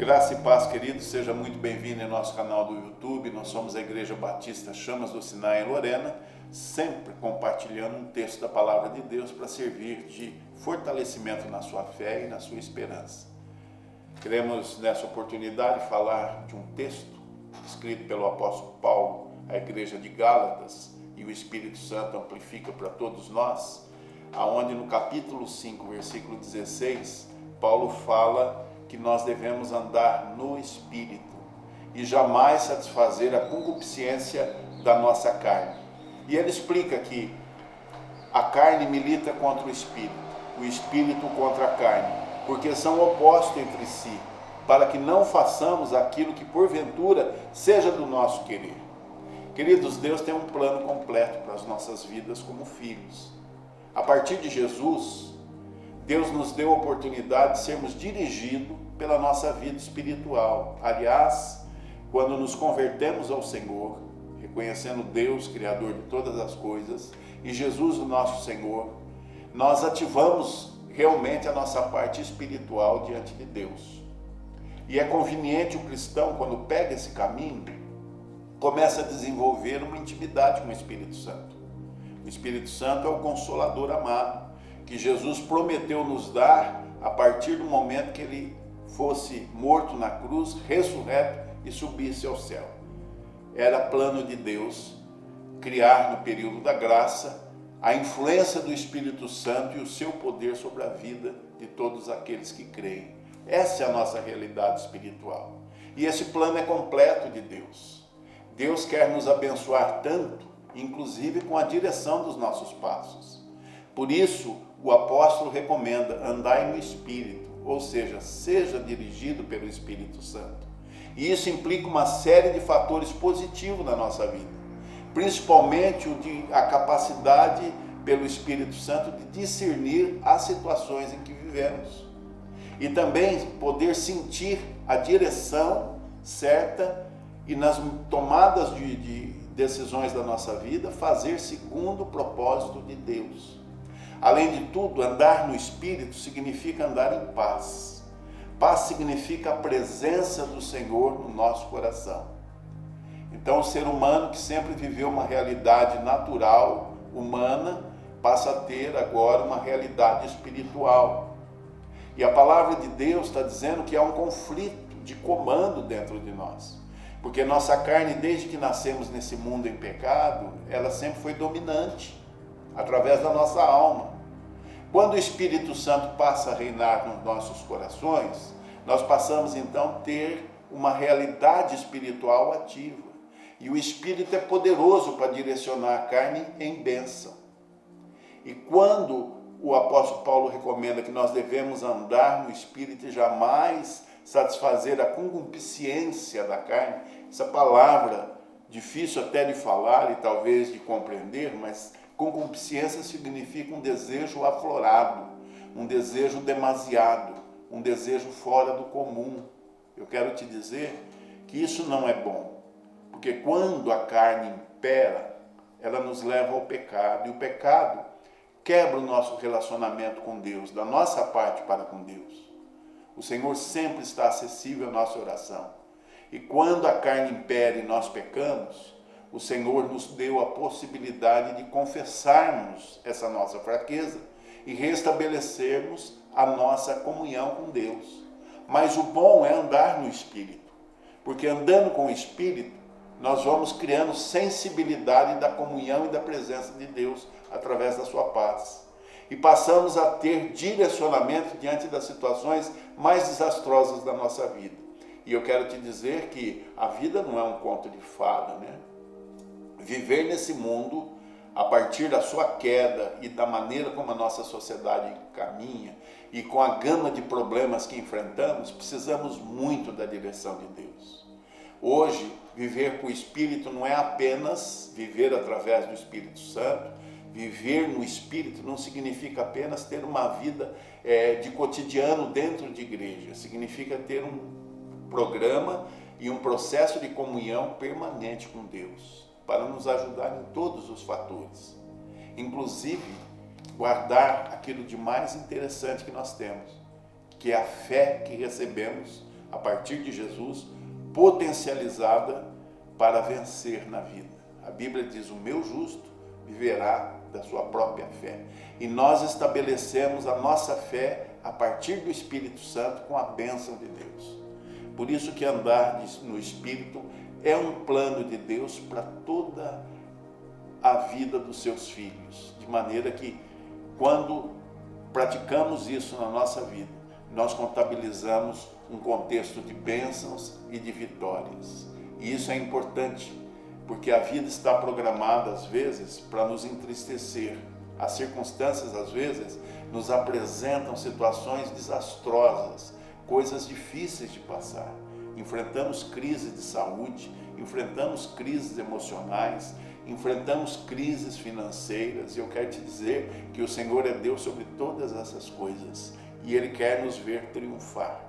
Graça e paz, querido, seja muito bem-vindo em nosso canal do YouTube. Nós somos a Igreja Batista Chamas do Sinai em Lorena, sempre compartilhando um texto da Palavra de Deus para servir de fortalecimento na sua fé e na sua esperança. Queremos, nessa oportunidade, falar de um texto escrito pelo apóstolo Paulo à Igreja de Gálatas, e o Espírito Santo amplifica para todos nós, aonde no capítulo 5, versículo 16, Paulo fala que nós devemos andar no Espírito e jamais satisfazer a concupiscência da nossa carne. E ele explica que a carne milita contra o Espírito contra a carne, porque são opostos entre si, para que não façamos aquilo que porventura seja do nosso querer. Queridos, Deus tem um plano completo para as nossas vidas como filhos. A partir de Jesus, Deus nos deu a oportunidade de sermos dirigidos pela nossa vida espiritual. Aliás, quando nos convertemos ao Senhor, reconhecendo Deus, Criador de todas as coisas, e Jesus, o nosso Senhor, nós ativamos realmente a nossa parte espiritual diante de Deus. E é conveniente o cristão, quando pega esse caminho, começa a desenvolver uma intimidade com o Espírito Santo. O Espírito Santo é o Consolador amado, que Jesus prometeu nos dar a partir do momento que ele fosse morto na cruz, ressurreto e subisse ao céu. Era plano de Deus criar no período da graça a influência do Espírito Santo e o seu poder sobre a vida de todos aqueles que creem. Essa é a nossa realidade espiritual. E esse plano é completo de Deus. Deus quer nos abençoar tanto, inclusive com a direção dos nossos passos. Por isso, o apóstolo recomenda: andai no Espírito, ou seja, seja dirigido pelo Espírito Santo. E isso implica uma série de fatores positivos na nossa vida, principalmente a capacidade pelo Espírito Santo de discernir as situações em que vivemos. E também poder sentir a direção certa e nas tomadas de decisões da nossa vida, fazer segundo o propósito de Deus. Além de tudo, andar no Espírito significa andar em paz. Paz significa a presença do Senhor no nosso coração. Então, o ser humano que sempre viveu uma realidade natural, humana, passa a ter agora uma realidade espiritual. E a palavra de Deus está dizendo que há um conflito de comando dentro de nós. Porque nossa carne, desde que nascemos nesse mundo em pecado, ela sempre foi dominante, através da nossa alma. Quando o Espírito Santo passa a reinar nos nossos corações, nós passamos então a ter uma realidade espiritual ativa. E o Espírito é poderoso para direcionar a carne em bênção. E quando o apóstolo Paulo recomenda que nós devemos andar no Espírito e jamais satisfazer a concupiscência da carne, essa palavra difícil até de falar e talvez de compreender, mas concupiscência significa um desejo aflorado, um desejo demasiado, um desejo fora do comum. Eu quero te dizer que isso não é bom, porque quando a carne impera, ela nos leva ao pecado, e o pecado quebra o nosso relacionamento com Deus, da nossa parte para com Deus. O Senhor sempre está acessível à nossa oração. E quando a carne impera e nós pecamos, o Senhor nos deu a possibilidade de confessarmos essa nossa fraqueza e restabelecermos a nossa comunhão com Deus. Mas o bom é andar no Espírito, porque andando com o Espírito, nós vamos criando sensibilidade da comunhão e da presença de Deus através da sua paz. E passamos a ter direcionamento diante das situações mais desastrosas da nossa vida. E eu quero te dizer que a vida não é um conto de fada, né? Viver nesse mundo, a partir da sua queda e da maneira como a nossa sociedade caminha, e com a gama de problemas que enfrentamos, precisamos muito da direção de Deus. Hoje, viver com o Espírito não é apenas viver através do Espírito Santo. Viver no Espírito não significa apenas ter uma vida de cotidiano dentro de igreja. Significa ter um programa e um processo de comunhão permanente com Deus, para nos ajudar em todos os fatores. Inclusive, guardar aquilo de mais interessante que nós temos, que é a fé que recebemos a partir de Jesus, potencializada para vencer na vida. A Bíblia diz: o meu justo viverá da sua própria fé. E nós estabelecemos a nossa fé a partir do Espírito Santo com a bênção de Deus. Por isso que andar no Espírito é um plano de Deus para toda a vida dos seus filhos. De maneira que, quando praticamos isso na nossa vida, nós contabilizamos um contexto de bênçãos e de vitórias. E isso é importante, porque a vida está programada, às vezes, para nos entristecer. As circunstâncias, às vezes, nos apresentam situações desastrosas, coisas difíceis de passar. Enfrentamos crises de saúde, enfrentamos crises emocionais, enfrentamos crises financeiras, e eu quero te dizer que o Senhor é Deus sobre todas essas coisas, e Ele quer nos ver triunfar.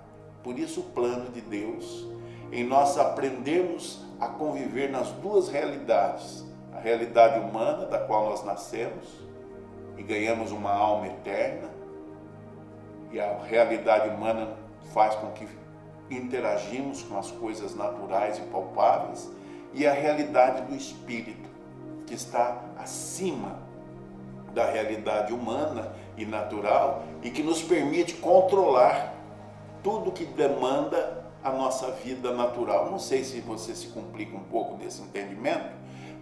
Por isso o plano de Deus, em nós aprendermos a conviver nas duas realidades, a realidade humana, da qual nós nascemos, e ganhamos uma alma eterna, e a realidade humana faz com que interagimos com as coisas naturais e palpáveis, e a realidade do Espírito, que está acima da realidade humana e natural, e que nos permite controlar tudo que demanda a nossa vida natural. Não sei se você se complica um pouco desse entendimento,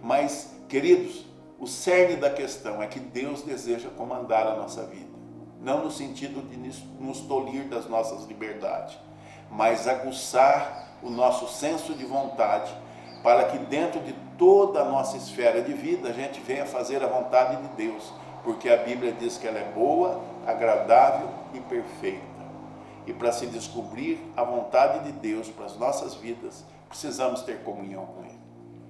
mas, queridos, o cerne da questão é que Deus deseja comandar a nossa vida, não no sentido de nos tolir das nossas liberdades, mas aguçar o nosso senso de vontade, para que dentro de toda a nossa esfera de vida a gente venha fazer a vontade de Deus, porque a Bíblia diz que ela é boa, agradável e perfeita. E para se descobrir a vontade de Deus para as nossas vidas, precisamos ter comunhão com Ele.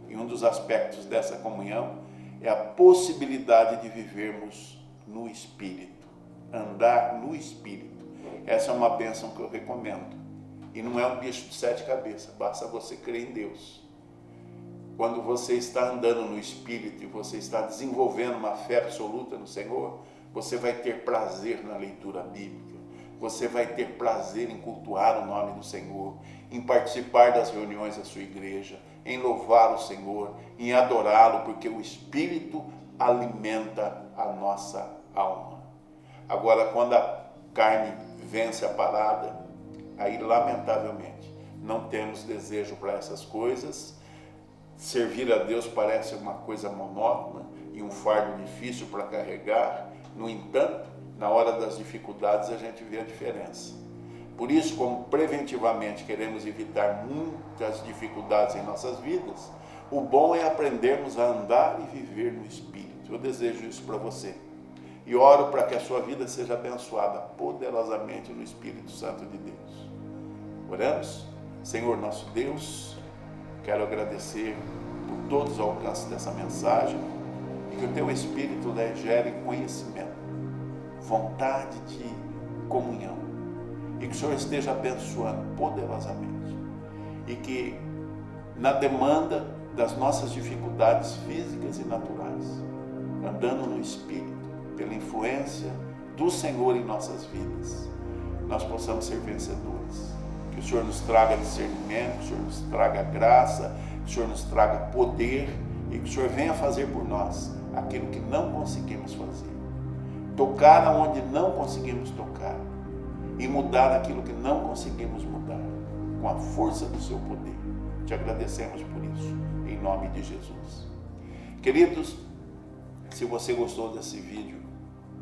E um dos aspectos dessa comunhão é a possibilidade de vivermos no Espírito, andar no Espírito. Essa é uma bênção que eu recomendo. E não é um bicho de 7 cabeças, basta você crer em Deus. Quando você está andando no Espírito e você está desenvolvendo uma fé absoluta no Senhor, você vai ter prazer na leitura bíblica, você vai ter prazer em cultuar o nome do Senhor, em participar das reuniões da sua igreja, em louvar o Senhor, em adorá-lo, porque o Espírito alimenta a nossa alma. Agora, quando a carne vence a parada, aí, lamentavelmente, não temos desejo para essas coisas. Servir a Deus parece uma coisa monótona e um fardo difícil para carregar. No entanto, na hora das dificuldades, a gente vê a diferença. Por isso, como preventivamente queremos evitar muitas dificuldades em nossas vidas, o bom é aprendermos a andar e viver no Espírito. Eu desejo isso para você. E oro para que a sua vida seja abençoada poderosamente no Espírito Santo de Deus. Oramos? Senhor nosso Deus, quero agradecer por todos os alcances dessa mensagem e que o Teu Espírito gere conhecimento, vontade de comunhão, e que o Senhor esteja abençoando poderosamente, e que na demanda das nossas dificuldades físicas e naturais, andando no Espírito, pela influência do Senhor em nossas vidas, nós possamos ser vencedores. Que o Senhor nos traga discernimento, que o Senhor nos traga graça, que o Senhor nos traga poder, e que o Senhor venha fazer por nós aquilo que não conseguimos fazer. Tocar aonde não conseguimos tocar, e mudar aquilo que não conseguimos mudar, com a força do Seu poder. Te agradecemos por isso, em nome de Jesus. Queridos, se você gostou desse vídeo,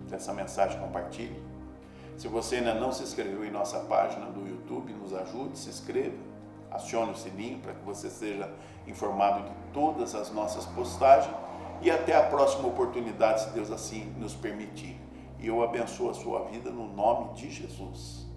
dessa mensagem, compartilhe. Se você ainda não se inscreveu em nossa página do YouTube, nos ajude, se inscreva, acione o sininho para que você seja informado de todas as nossas postagens, e até a próxima oportunidade, se Deus assim nos permitir. E eu abençoo a sua vida no nome de Jesus.